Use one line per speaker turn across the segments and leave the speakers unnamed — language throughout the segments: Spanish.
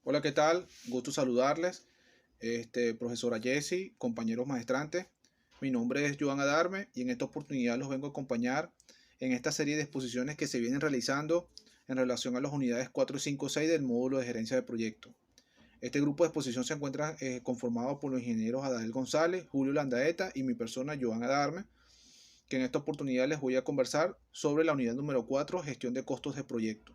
Hola, ¿qué tal? Gusto saludarles. Profesora Jessie, compañeros maestrantes. Mi nombre es Joan Adarme y en esta oportunidad los vengo a acompañar en esta serie de exposiciones que se vienen realizando en relación a las unidades 4, 5, 6 del módulo de gerencia de proyecto. Este grupo de exposición se encuentra conformado por los ingenieros Adael González, Julio Landaeta y mi persona Joan Adarme, que en esta oportunidad les voy a conversar sobre la unidad número 4, gestión de costos de proyecto.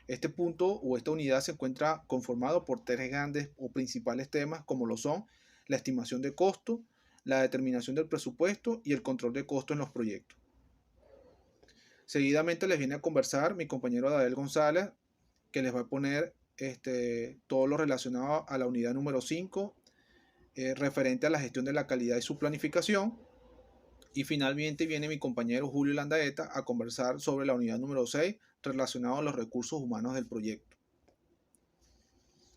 Este punto o esta unidad se encuentra conformado por tres grandes o principales temas como lo son la estimación de costo, la determinación del presupuesto y el control de costo en los proyectos. Seguidamente les viene a conversar mi compañero David González, que les va a poner todo lo relacionado a la unidad número 5, referente a la gestión de la calidad y su planificación. Y finalmente viene mi compañero Julio Landaeta a conversar sobre la unidad número 6 relacionado a los recursos humanos del proyecto.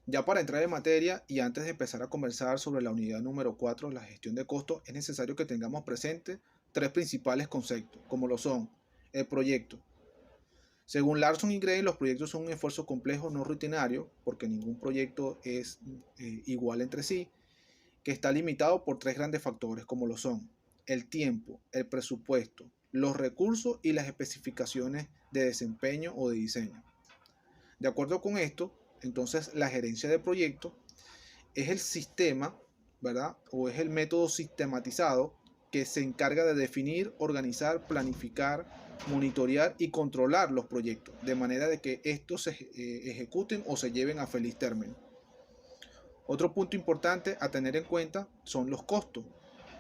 Ya para entrar en materia y antes de empezar a conversar sobre la unidad número 4, la gestión de costos, es necesario que tengamos presente tres principales conceptos, como lo son el proyecto. Según Larson y Gray, los proyectos son un esfuerzo complejo no rutinario, porque ningún proyecto es igual entre sí, que está limitado por tres grandes factores, como lo son el tiempo, el presupuesto, los recursos y las especificaciones de desempeño o de diseño. De acuerdo con esto, entonces la gerencia de proyectos es el sistema, ¿verdad? O es el método sistematizado que se encarga de definir, organizar, planificar, monitorear y controlar los proyectos, de manera de que estos se ejecuten o se lleven a feliz término. Otro punto importante a tener en cuenta son los costos,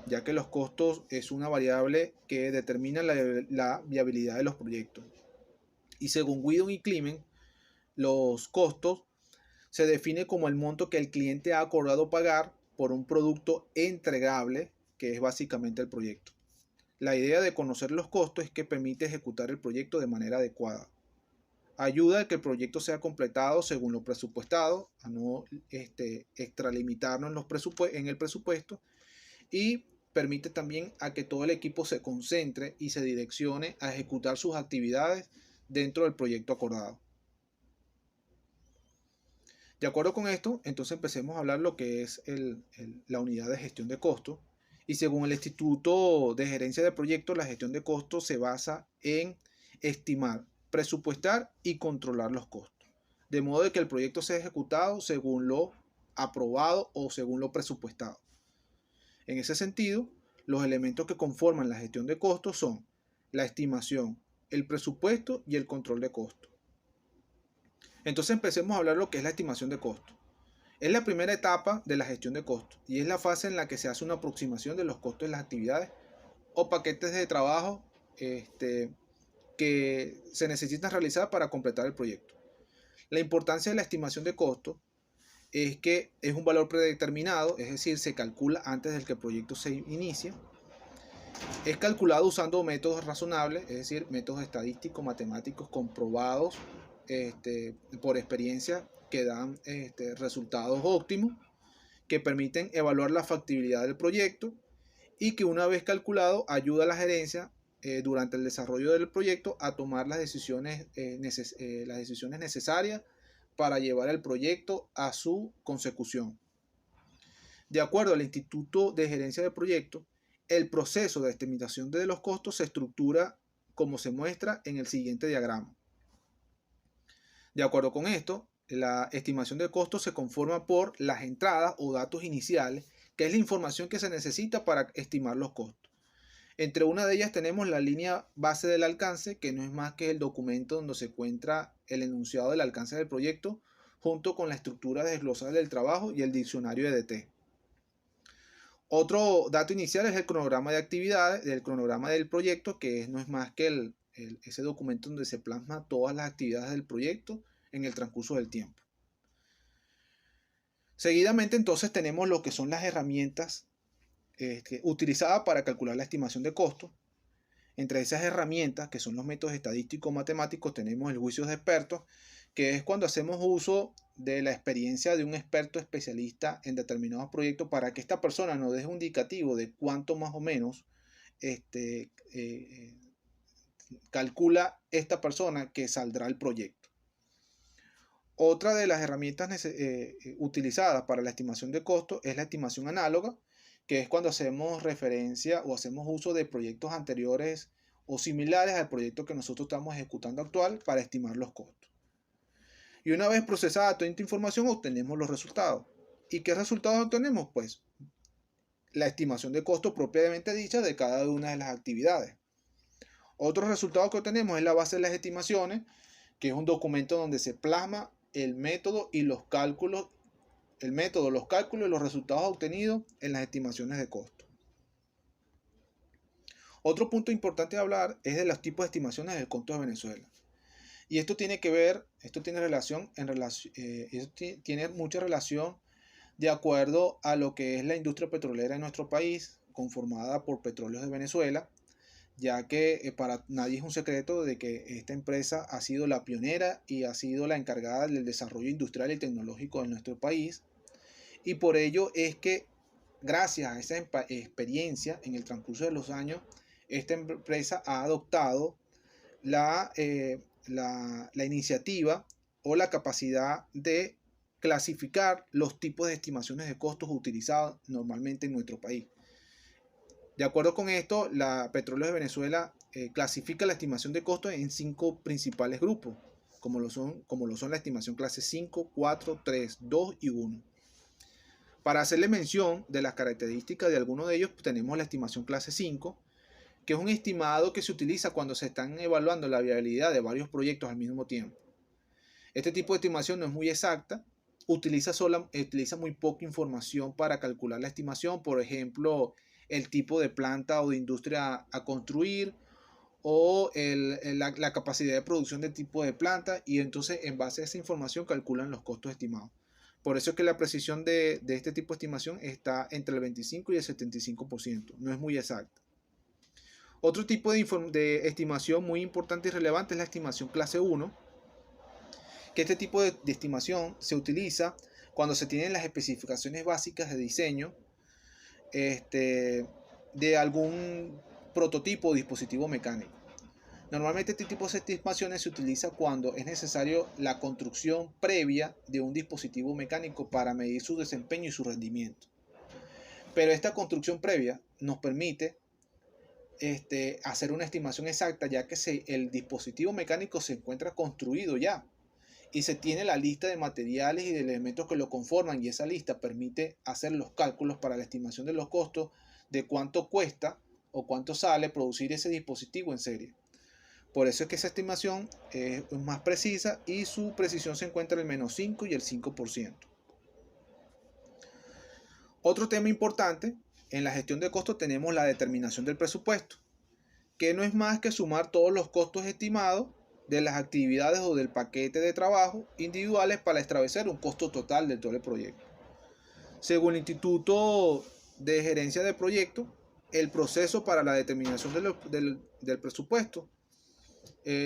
ya que los costos es una variable que determina la viabilidad de los proyectos. Y según Guidon y Klimen, los costos se define como el monto que el cliente ha acordado pagar por un producto entregable, que es básicamente el proyecto. La idea de conocer los costos es que permite ejecutar el proyecto de manera adecuada. Ayuda a que el proyecto sea completado según lo presupuestado, a no extralimitarnos en el presupuesto, y permite también a que todo el equipo se concentre y se direccione a ejecutar sus actividades dentro del proyecto acordado. De acuerdo con esto, entonces empecemos a hablar lo que es la unidad de gestión de costos. Y según el Instituto de Gerencia de Proyectos, la gestión de costos se basa en estimar, presupuestar y controlar los costos. De modo de que el proyecto sea ejecutado según lo aprobado o según lo presupuestado. En ese sentido, los elementos que conforman la gestión de costos son la estimación, el presupuesto y el control de costos. Entonces empecemos a hablar lo que es la estimación de costos. Es la primera etapa de la gestión de costos y es la fase en la que se hace una aproximación de los costos de las actividades o paquetes de trabajo que se necesitan realizar para completar el proyecto. La importancia de la estimación de costos es que es un valor predeterminado, es decir, se calcula antes de que el proyecto se inicie. Es calculado usando métodos razonables, es decir, métodos estadísticos, matemáticos comprobados por experiencia que dan resultados óptimos, que permiten evaluar la factibilidad del proyecto y que una vez calculado ayuda a la gerencia durante el desarrollo del proyecto a tomar las decisiones necesarias para llevar el proyecto a su consecución. De acuerdo al Instituto de Gerencia de Proyectos, el proceso de estimación de los costos se estructura como se muestra en el siguiente diagrama. De acuerdo con esto, la estimación de costos se conforma por las entradas o datos iniciales, que es la información que se necesita para estimar los costos. Entre una de ellas tenemos la línea base del alcance, que no es más que el documento donde se encuentra el enunciado del alcance del proyecto, junto con la estructura desglosada del trabajo y el diccionario EDT. Otro dato inicial es el cronograma de actividades, del cronograma del proyecto, que no es más que ese documento donde se plasma todas las actividades del proyecto en el transcurso del tiempo. Seguidamente entonces tenemos lo que son las herramientas utilizadas para calcular la estimación de costos. Entre esas herramientas, que son los métodos estadísticos matemáticos, tenemos el juicio de expertos, que es cuando hacemos uso de la experiencia de un experto especialista en determinados proyectos para que esta persona nos deje un indicativo de cuánto más o menos calcula esta persona que saldrá el proyecto. Otra de las herramientas utilizadas para la estimación de costos es la estimación análoga, que es cuando hacemos referencia o hacemos uso de proyectos anteriores o similares al proyecto que nosotros estamos ejecutando actual para estimar los costos. Y una vez procesada toda esta información, obtenemos los resultados. ¿Y qué resultados obtenemos? Pues la estimación de costo propiamente dicha de cada una de las actividades. Otro resultado que obtenemos es la base de las estimaciones, que es un documento donde se plasma el método y los cálculos, los cálculos y los resultados obtenidos en las estimaciones de costo. Otro punto importante de hablar es de los tipos de estimaciones del costo de Venezuela. Y esto tiene que ver, esto tiene mucha relación de acuerdo a lo que es la industria petrolera en nuestro país, conformada por Petróleos de Venezuela, ya que para nadie es un secreto de que esta empresa ha sido la pionera y ha sido la encargada del desarrollo industrial y tecnológico de nuestro país. Y por ello es que, gracias a esa experiencia en el transcurso de los años, esta empresa ha adoptado la iniciativa o la capacidad de clasificar los tipos de estimaciones de costos utilizados normalmente en nuestro país. De acuerdo con esto, la Petróleos de Venezuela clasifica la estimación de costos en 5 principales grupos, como lo son la estimación clase 5, 4, 3, 2 y 1. Para hacerle mención de las características de algunos de ellos, tenemos la estimación clase 5, que es un estimado que se utiliza cuando se están evaluando la viabilidad de varios proyectos al mismo tiempo. Este tipo de estimación no es muy exacta, utiliza muy poca información para calcular la estimación, por ejemplo, el tipo de planta o de industria a construir o la capacidad de producción del tipo de planta, y entonces en base a esa información calculan los costos estimados. Por eso es que la precisión de este tipo de estimación está entre el 25 y el 75%, no es muy exacta. Otro tipo de estimación muy importante y relevante es la estimación clase 1, que este tipo de estimación se utiliza cuando se tienen las especificaciones básicas de diseño de algún prototipo o dispositivo mecánico. Normalmente este tipo de estimaciones se utiliza cuando es necesario la construcción previa de un dispositivo mecánico para medir su desempeño y su rendimiento. Pero esta construcción previa nos permite hacer una estimación exacta, ya que el dispositivo mecánico se encuentra construido ya y se tiene la lista de materiales y de elementos que lo conforman, y esa lista permite hacer los cálculos para la estimación de los costos de cuánto cuesta o cuánto sale producir ese dispositivo en serie. Por eso es que esa estimación es más precisa y su precisión se encuentra en el menos 5 y el 5%. Otro tema importante en la gestión de costos tenemos la determinación del presupuesto, que no es más que sumar todos los costos estimados de las actividades o del paquete de trabajo individuales para establecer un costo total de todo el proyecto. Según el Instituto de Gerencia de Proyectos, el proceso para la determinación del presupuesto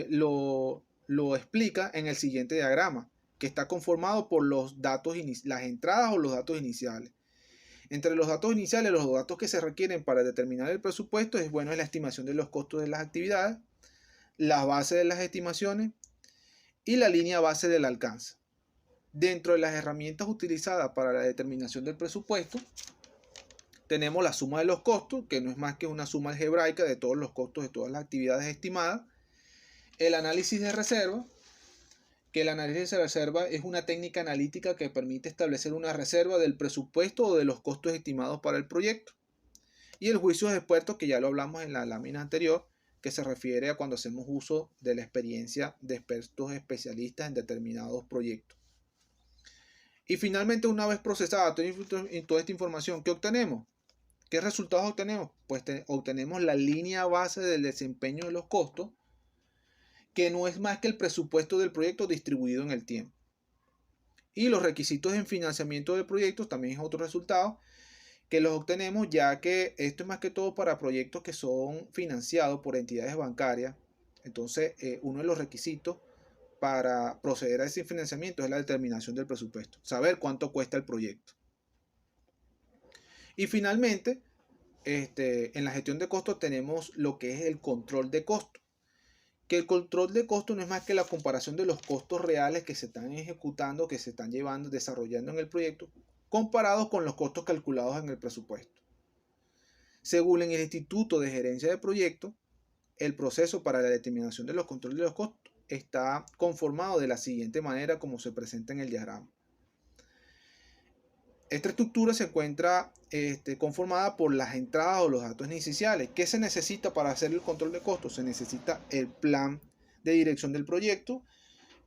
lo explica en el siguiente diagrama, que está conformado por los datos, las entradas o los datos iniciales. Entre los datos iniciales, los datos que se requieren para determinar el presupuesto es la estimación de los costos de las actividades, la base de las estimaciones y la línea base del alcance. Dentro de las herramientas utilizadas para la determinación del presupuesto, tenemos la suma de los costos, que no es más que una suma algebraica de todos los costos de todas las actividades estimadas. El análisis de reserva, que el análisis de reserva es una técnica analítica que permite establecer una reserva del presupuesto o de los costos estimados para el proyecto. Y el juicio de expertos, que ya lo hablamos en la lámina anterior, que se refiere a cuando hacemos uso de la experiencia de expertos especialistas en determinados proyectos. Y finalmente, una vez procesada toda esta información, ¿qué obtenemos? ¿Qué resultados obtenemos? Pues obtenemos la línea base del desempeño de los costos, que no es más que el presupuesto del proyecto distribuido en el tiempo. Y los requisitos en financiamiento del proyecto también es otro resultado que los obtenemos, ya que esto es más que todo para proyectos que son financiados por entidades bancarias. Entonces, uno de los requisitos para proceder a ese financiamiento es la determinación del presupuesto, saber cuánto cuesta el proyecto. Y finalmente, en la gestión de costos tenemos lo que es el control de costos, que el control de costos no es más que la comparación de los costos reales que se están ejecutando, que se están llevando, desarrollando en el proyecto, comparados con los costos calculados en el presupuesto. Según el Instituto de Gerencia de Proyectos, el proceso para la determinación de los controles de los costos está conformado de la siguiente manera como se presenta en el diagrama. Esta estructura se encuentra conformada por las entradas o los datos iniciales. ¿Qué se necesita para hacer el control de costos? Se necesita el plan de dirección del proyecto,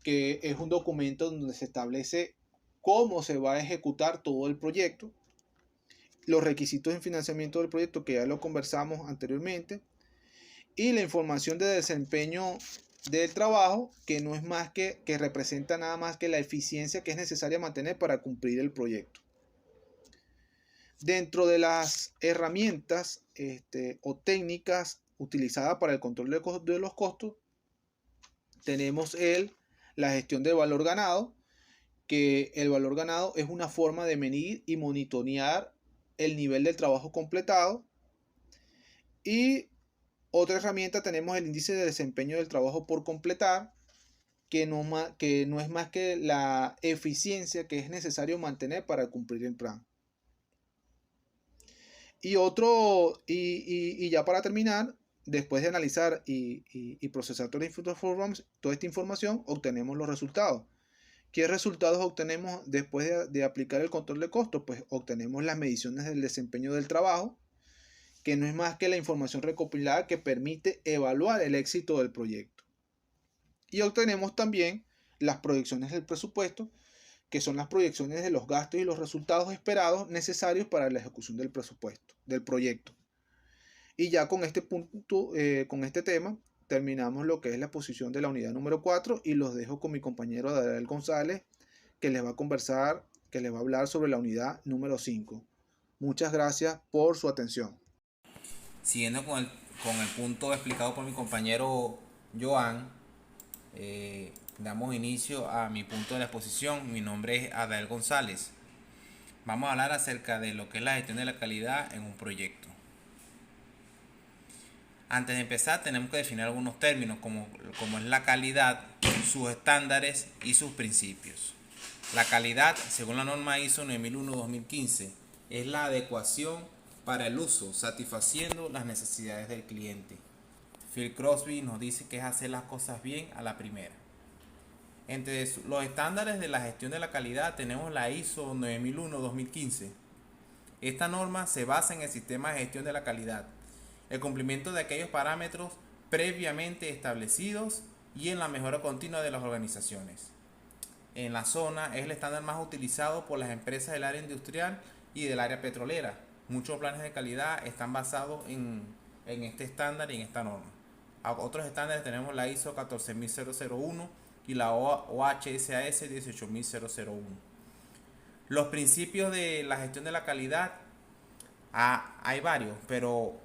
que es un documento donde se establece cómo se va a ejecutar todo el proyecto, los requisitos de financiamiento del proyecto, que ya lo conversamos anteriormente, y la información de desempeño del trabajo, que no es más que representa nada más que la eficiencia que es necesaria mantener para cumplir el proyecto. Dentro de las herramientas o técnicas utilizadas para el control de los costos, tenemos la gestión del valor ganado, que el valor ganado es una forma de medir y monitorear el nivel del trabajo completado. Y otra herramienta tenemos el índice de desempeño del trabajo por completar, que no es más que la eficiencia que es necesario mantener para cumplir el plan. Y ya para terminar, después de analizar y procesar toda esta información, obtenemos los resultados. ¿Qué resultados obtenemos después de aplicar el control de costos? Pues obtenemos las mediciones del desempeño del trabajo, que no es más que la información recopilada que permite evaluar el éxito del proyecto. Y obtenemos también las proyecciones del presupuesto, que son las proyecciones de los gastos y los resultados esperados necesarios para la ejecución del presupuesto, del proyecto. Y ya con este punto, con este tema, terminamos lo que es la exposición de la unidad número 4 y los dejo con mi compañero Daniel González, que les va a conversar, que les va a hablar sobre la unidad número 5. Muchas gracias por su atención.
Siguiendo con el punto explicado por mi compañero Joan, damos inicio a mi punto de la exposición. Mi nombre es Adael González. Vamos a hablar acerca de lo que es la gestión de la calidad en un proyecto. Antes de empezar tenemos que definir algunos términos como es la calidad, sus estándares y sus principios. La calidad, según la norma ISO 9001-2015, es la adecuación para el uso, satisfaciendo las necesidades del cliente. Phil Crosby nos dice que es hacer las cosas bien a la primera. Entre los estándares de la gestión de la calidad tenemos la ISO 9001-2015. Esta norma se basa en el sistema de gestión de la calidad, el cumplimiento de aquellos parámetros previamente establecidos y en la mejora continua de las organizaciones. En la zona es el estándar más utilizado por las empresas del área industrial y del área petrolera. Muchos planes de calidad están basados en este estándar y en esta norma. A otros estándares tenemos la ISO 14001 y la OHSAS 18001. Los principios de la gestión de la calidad, hay varios, pero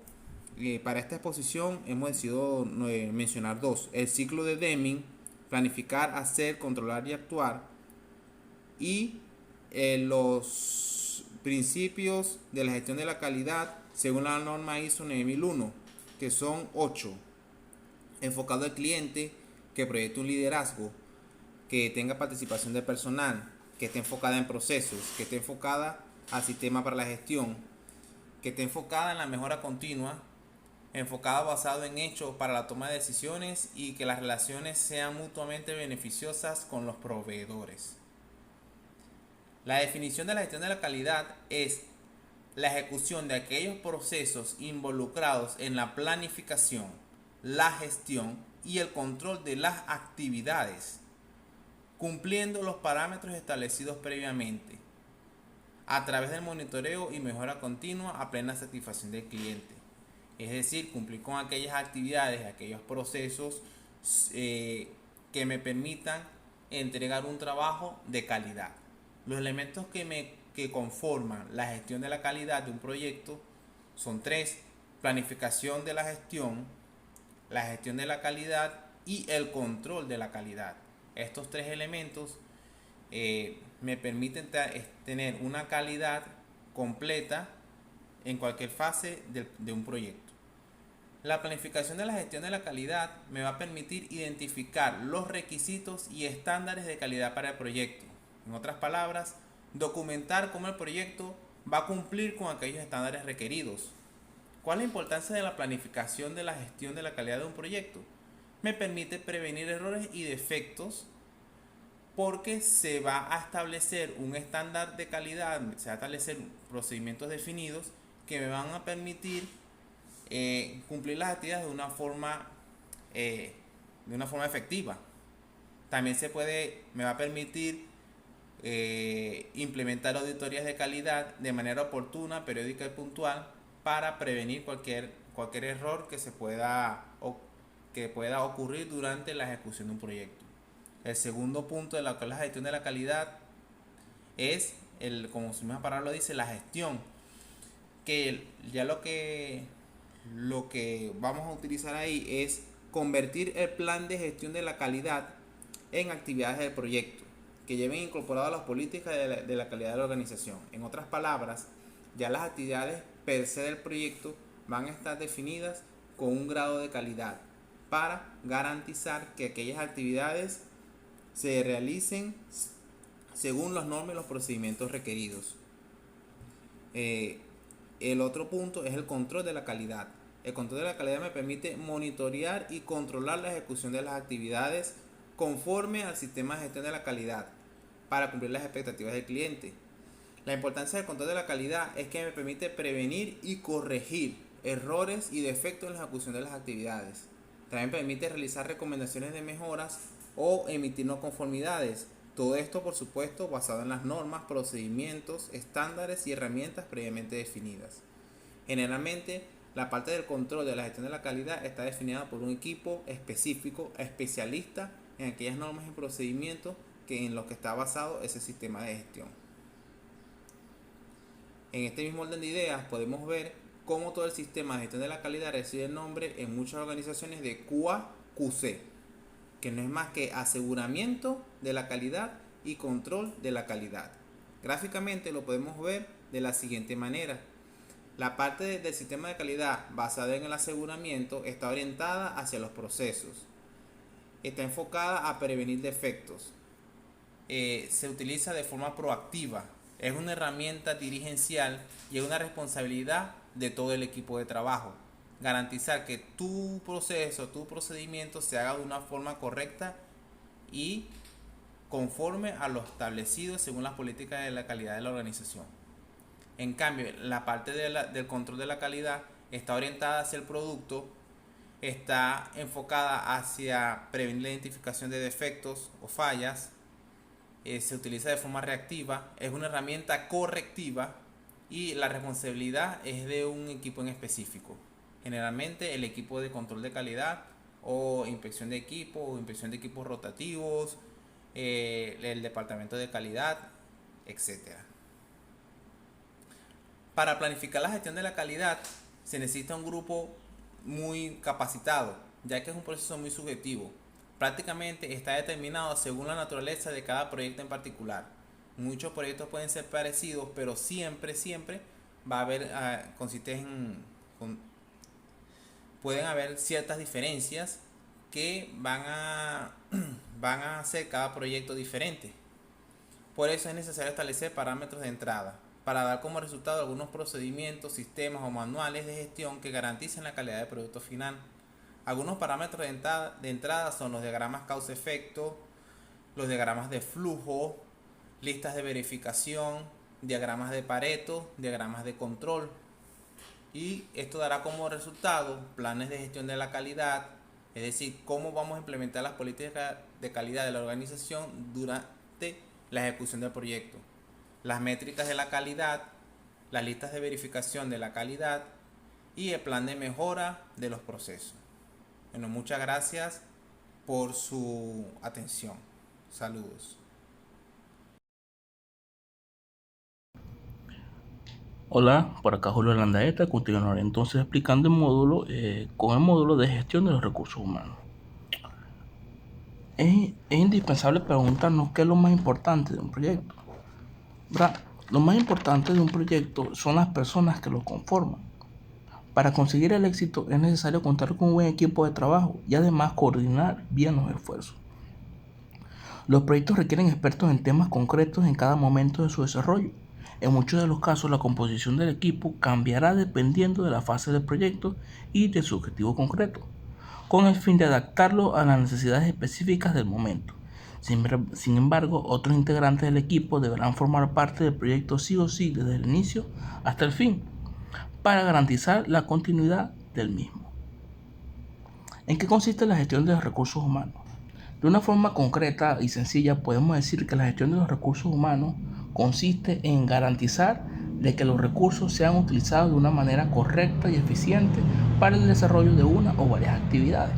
para esta exposición hemos decidido mencionar dos: el ciclo de Deming, planificar, hacer, controlar y actuar, y los principios de la gestión de la calidad según la norma ISO 9001, que son 8: enfocado al cliente, que proyecte un liderazgo, que tenga participación de personal, que esté enfocada en procesos, que esté enfocada al sistema para la gestión, que esté enfocada en la mejora continua, enfocada basado en hechos para la toma de decisiones y que las relaciones sean mutuamente beneficiosas con los proveedores. La definición de la gestión de la calidad es la ejecución de aquellos procesos involucrados en la planificación, la gestión y el control de las actividades, cumpliendo los parámetros establecidos previamente, a través del monitoreo y mejora continua a plena satisfacción del cliente. Es decir, cumplir con aquellas actividades, aquellos procesos que me permitan entregar un trabajo de calidad. Los elementos que conforman la gestión de la calidad de un proyecto son tres: planificación de la gestión de la calidad y el control de la calidad. Estos tres elementos me permiten tener una calidad completa en cualquier fase de un proyecto. La planificación de la gestión de la calidad me va a permitir identificar los requisitos y estándares de calidad para el proyecto. En otras palabras, documentar cómo el proyecto va a cumplir con aquellos estándares requeridos. ¿Cuál es la importancia de la planificación de la gestión de la calidad de un proyecto? Me permite prevenir errores y defectos porque se va a establecer un estándar de calidad, se va a establecer procedimientos definidos que me van a permitir cumplir las actividades de una forma efectiva. También me va a permitir implementar auditorías de calidad de manera oportuna, periódica y puntual para prevenir cualquier error que pueda ocurrir durante la ejecución de un proyecto. El segundo punto de la gestión de la calidad es, como su misma palabra lo dice, la gestión. Que ya lo que vamos a utilizar ahí es convertir el plan de gestión de la calidad en actividades del proyecto que lleven incorporado las políticas de la calidad de la organización. En otras palabras, ya las actividades per se del proyecto van a estar definidas con un grado de calidad para garantizar que aquellas actividades se realicen según las normas y los procedimientos requeridos. El otro punto es el control de la calidad. El control de la calidad me permite monitorear y controlar la ejecución de las actividades conforme al sistema de gestión de la calidad para cumplir las expectativas del cliente. La importancia del control de la calidad es que me permite prevenir y corregir errores y defectos en la ejecución de las actividades. También permite realizar recomendaciones de mejoras o emitir no conformidades. Todo esto, por supuesto, basado en las normas, procedimientos, estándares y herramientas previamente definidas. Generalmente, la parte del control de la gestión de la calidad está definida por un equipo específico, especialista en aquellas normas y procedimientos en los que está basado ese sistema de gestión. En este mismo orden de ideas podemos ver cómo todo el sistema de gestión de la calidad recibe el nombre en muchas organizaciones de QA/QC, que no es más que aseguramiento de la calidad y control de la calidad. Gráficamente lo podemos ver de la siguiente manera. La parte del sistema de calidad basada en el aseguramiento está orientada hacia los procesos. Está enfocada a prevenir defectos. Se utiliza de forma proactiva. Es una herramienta dirigencial y es una responsabilidad de todo el equipo de trabajo. Garantizar que tu proceso, tu procedimiento se haga de una forma correcta y conforme a lo establecido según las políticas de la calidad de la organización. En cambio, la parte del control de la calidad está orientada hacia el producto, está enfocada hacia prevenir la identificación de defectos o fallas, se utiliza de forma reactiva, es una herramienta correctiva y la responsabilidad es de un equipo en específico. Generalmente el equipo de control de calidad o inspección de equipo o inspección de equipos rotativos, el departamento de calidad, etc. Para planificar la gestión de la calidad se necesita un grupo muy capacitado, ya que es un proceso muy subjetivo. Prácticamente está determinado según la naturaleza de cada proyecto en particular. Muchos proyectos pueden ser parecidos, pero siempre va a haber, pueden haber ciertas diferencias que van a hacer cada proyecto diferente. Por eso es necesario establecer parámetros de entrada para dar como resultado algunos procedimientos, sistemas o manuales de gestión que garanticen la calidad del producto final. Algunos parámetros de entrada son los diagramas causa-efecto, los diagramas de flujo, listas de verificación, diagramas de Pareto, diagramas de control. Y esto dará como resultado planes de gestión de la calidad, es decir, cómo vamos a implementar las políticas de calidad de la organización durante la ejecución del proyecto. Las métricas de la calidad, las listas de verificación de la calidad y el plan de mejora de los procesos. Bueno, muchas gracias por su atención. Saludos.
Hola, por acá Julio Landaeta, continuaré entonces explicando con el módulo de gestión de los recursos humanos. Es indispensable preguntarnos qué es lo más importante de un proyecto, ¿verdad? Lo más importante de un proyecto son las personas que lo conforman. Para conseguir el éxito es necesario contar con un buen equipo de trabajo y además coordinar bien los esfuerzos. Los proyectos requieren expertos en temas concretos en cada momento de su desarrollo. En muchos de los casos, la composición del equipo cambiará dependiendo de la fase del proyecto y de su objetivo concreto, con el fin de adaptarlo a las necesidades específicas del momento. Sin embargo, otros integrantes del equipo deberán formar parte del proyecto sí o sí desde el inicio hasta el fin, para garantizar la continuidad del mismo. ¿En qué consiste la gestión de los recursos humanos? De una forma concreta y sencilla podemos decir que la gestión de los recursos humanos consiste en garantizar de que los recursos sean utilizados de una manera correcta y eficiente para el desarrollo de una o varias actividades.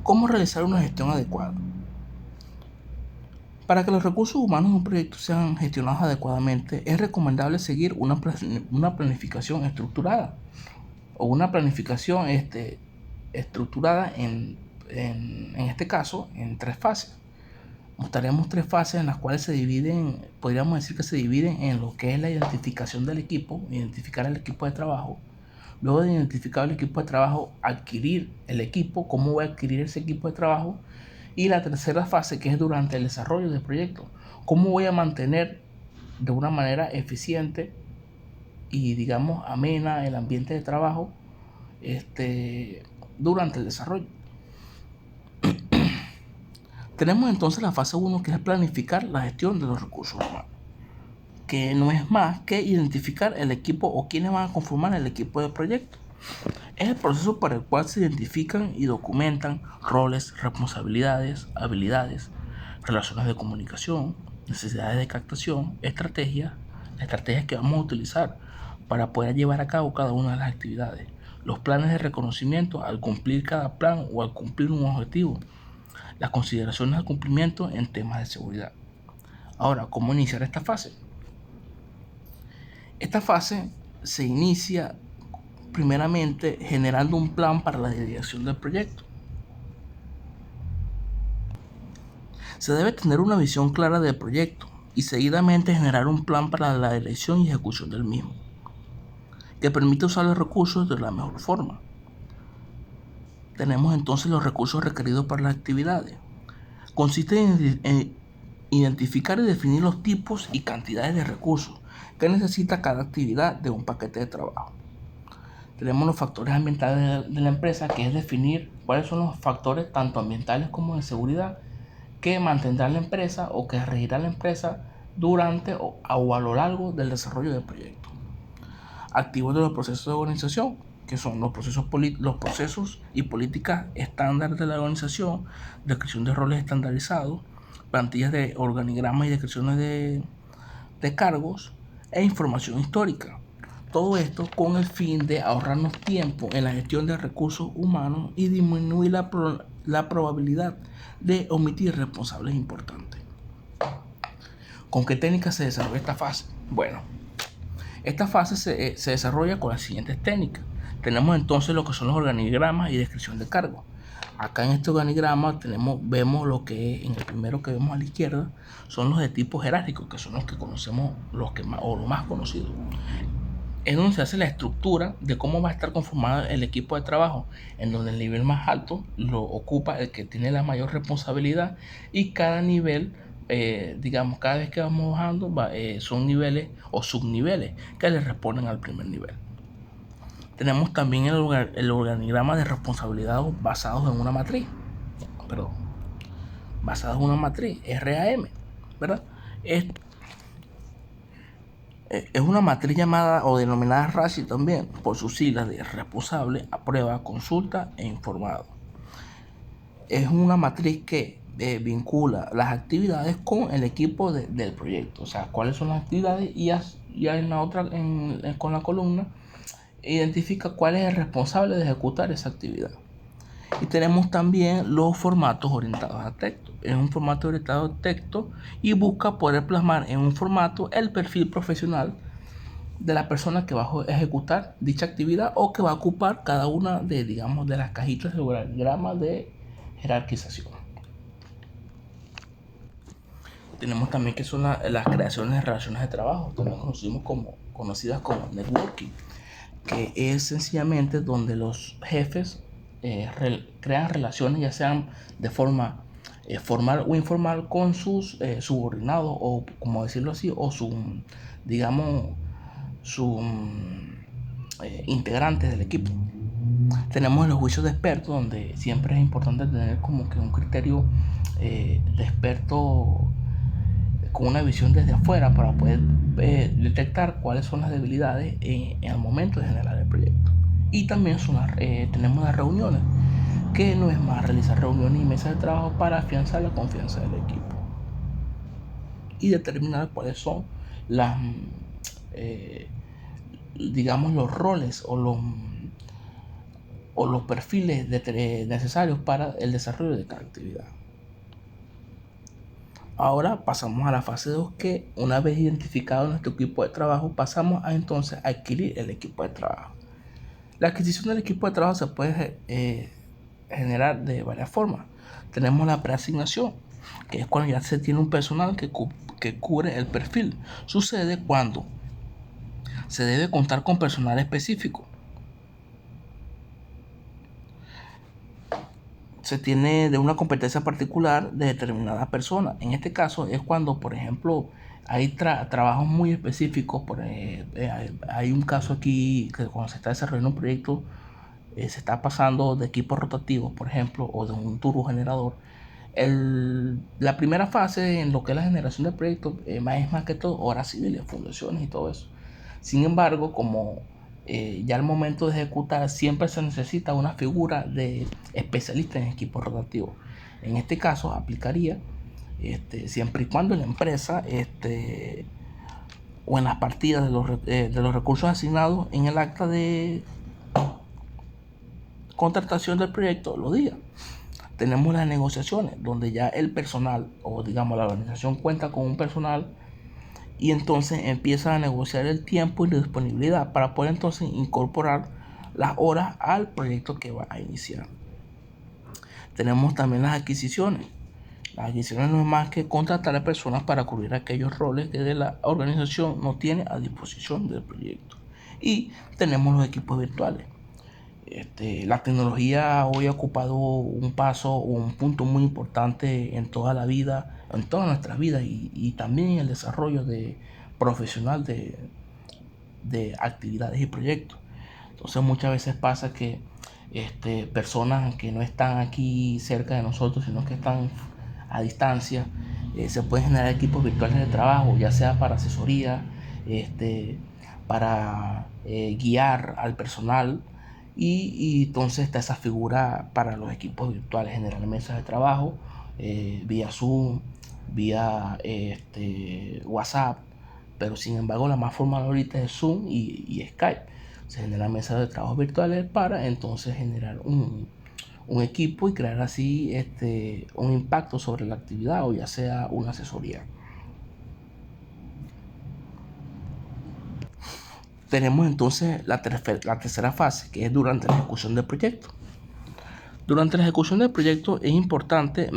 ¿Cómo realizar una gestión adecuada? Para que los recursos humanos de un proyecto sean gestionados adecuadamente, es recomendable seguir una planificación estructurada o una planificación estructurada en este caso en 3 fases. Mostraremos 3 fases en las cuales podríamos decir que se dividen en lo que es la identificación del equipo, identificar el equipo de trabajo. Luego de identificar el equipo de trabajo, adquirir el equipo, cómo voy a adquirir ese equipo de trabajo. Y la tercera fase, que es durante el desarrollo del proyecto, cómo voy a mantener de una manera eficiente y digamos amena el ambiente de trabajo durante el desarrollo. Tenemos entonces la fase 1, que es planificar la gestión de los recursos humanos, que no es más que identificar el equipo o quiénes van a conformar el equipo de proyecto. Es el proceso para el cual se identifican y documentan roles, responsabilidades, habilidades, relaciones de comunicación, necesidades de captación, estrategias que vamos a utilizar para poder llevar a cabo cada una de las actividades, los planes de reconocimiento al cumplir cada plan o al cumplir un objetivo, las consideraciones al cumplimiento en temas de seguridad. Ahora, ¿cómo iniciar esta fase? Esta fase se inicia primeramente generando un plan para la dirección del proyecto. Se debe tener una visión clara del proyecto y seguidamente generar un plan para la dirección y ejecución del mismo, que permite usar los recursos de la mejor forma. Tenemos entonces los recursos requeridos para las actividades. Consiste en identificar y definir los tipos y cantidades de recursos que necesita cada actividad de un paquete de trabajo. Tenemos los factores ambientales de la empresa, que es definir cuáles son los factores tanto ambientales como de seguridad que mantendrá la empresa o que regirá la empresa durante o a lo largo del desarrollo del proyecto. Activos de los procesos de organización, que son los procesos y políticas estándar de la organización, descripción de roles estandarizados, plantillas de organigramas y descripciones de cargos e información histórica. Todo esto con el fin de ahorrarnos tiempo en la gestión de recursos humanos y disminuir la probabilidad de omitir responsables importantes. ¿Con qué técnicas se desarrolla esta fase? Bueno, esta fase se desarrolla con las siguientes técnicas. Tenemos entonces lo que son los organigramas y descripción de cargos. Acá en este organigrama vemos lo que en el primero que vemos a la izquierda son los de tipo jerárquico, que son los que conocemos, los más conocidos. Es donde se hace la estructura de cómo va a estar conformado el equipo de trabajo, en donde el nivel más alto lo ocupa el que tiene la mayor responsabilidad y cada nivel, cada vez que vamos bajando, son niveles o subniveles que le responden al primer nivel. Tenemos también el organigrama de responsabilidad basados en una matriz, RAM, ¿verdad? Es una matriz llamada o denominada RACI también, por sus siglas de responsable, aprueba, consulta e informado. Es una matriz que vincula las actividades con el equipo del proyecto, o sea, cuáles son las actividades y ya en la otra, con la columna, identifica cuál es el responsable de ejecutar esa actividad. Y tenemos también los formatos orientados a texto. Es un formato orientado a texto y busca poder plasmar en un formato el perfil profesional de la persona que va a ejecutar dicha actividad o que va a ocupar cada una de las cajitas de organigrama de jerarquización. Tenemos también que son las creaciones de relaciones de trabajo, también conocidas como networking. que es sencillamente donde los jefes crean relaciones, ya sean de forma formal o informal, con sus subordinados, o como decirlo así, o digamos, sus integrantes del equipo. Tenemos los juicios de expertos, donde siempre es importante tener como que un criterio de experto con una visión desde afuera para poder detectar cuáles son las debilidades en el momento de generar el proyecto. Y también tenemos las reuniones, que no es más realizar reuniones y mesas de trabajo para afianzar la confianza del equipo y determinar cuáles son las digamos, los roles o los perfiles necesarios para el desarrollo de cada actividad. Ahora pasamos a la fase 2, que una vez identificado nuestro equipo de trabajo, pasamos entonces a adquirir el equipo de trabajo. La adquisición del equipo de trabajo se puede generar de varias formas. Tenemos la preasignación, que es cuando ya se tiene un personal que cubre el perfil. Sucede cuando se debe contar con personal específico. Se tiene de una competencia particular de determinada persona. En este caso es cuando, por ejemplo, hay trabajos muy específicos. Hay un caso aquí que cuando se está desarrollando un proyecto, se está pasando de equipos rotativos, por ejemplo, o de un turbogenerador. La primera fase en lo que es la generación de proyectos es más que todo obras civiles, fundaciones y todo eso. Sin embargo, como ya al momento de ejecutar siempre se necesita una figura de especialista en equipos rotativos. En este caso aplicaría siempre y cuando la empresa o en las partidas de los recursos asignados en el acta de contratación del proyecto lo diga. Tenemos las negociaciones, donde ya el personal, o digamos la organización, cuenta con un personal y entonces empiezan a negociar el tiempo y la disponibilidad para poder entonces incorporar las horas al proyecto que va a iniciar. Tenemos también las adquisiciones. Las adquisiciones no es más que contratar a personas para cubrir aquellos roles que de la organización no tiene a disposición del proyecto. Y tenemos los equipos virtuales. La tecnología hoy ha ocupado un paso o un punto muy importante en toda la vida, en todas nuestras vidas, y también en el desarrollo profesional de actividades y proyectos. Entonces muchas veces pasa que personas que no están aquí cerca de nosotros, sino que están a distancia, se pueden generar equipos virtuales de trabajo, ya sea para asesoría, para guiar al personal. Y entonces está esa figura para los equipos virtuales, generar mesas de trabajo vía Zoom, vía WhatsApp, pero sin embargo la más formal ahorita es Zoom y Skype. Se generan mesas de trabajo virtuales para entonces generar un equipo y crear así un impacto sobre la actividad, o ya sea una asesoría. Tenemos entonces la tercera fase, que es durante la ejecución del proyecto. Durante la ejecución del proyecto es importante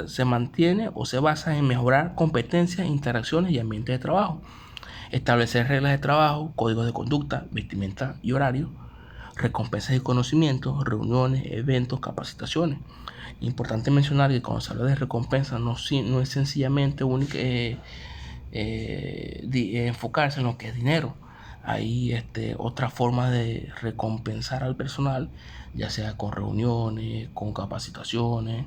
se mantiene o se basa en mejorar competencias, interacciones y ambientes de trabajo. Establecer reglas de trabajo, códigos de conducta, vestimenta y horario, recompensas y conocimientos, reuniones, eventos, capacitaciones. Importante mencionar que cuando se habla de recompensa no es sencillamente enfocarse en lo que es dinero. Hay otras formas de recompensar al personal, ya sea con reuniones, con capacitaciones,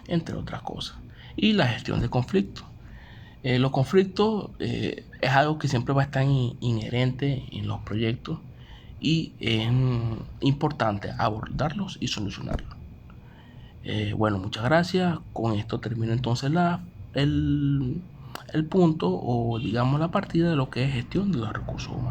entre otras cosas. Y la gestión de conflictos. Los conflictos es algo que siempre va a estar inherente en los proyectos, y es importante abordarlos y solucionarlos. Bueno, muchas gracias. Con esto termino entonces el punto, o digamos la partida de lo que es gestión de los recursos humanos.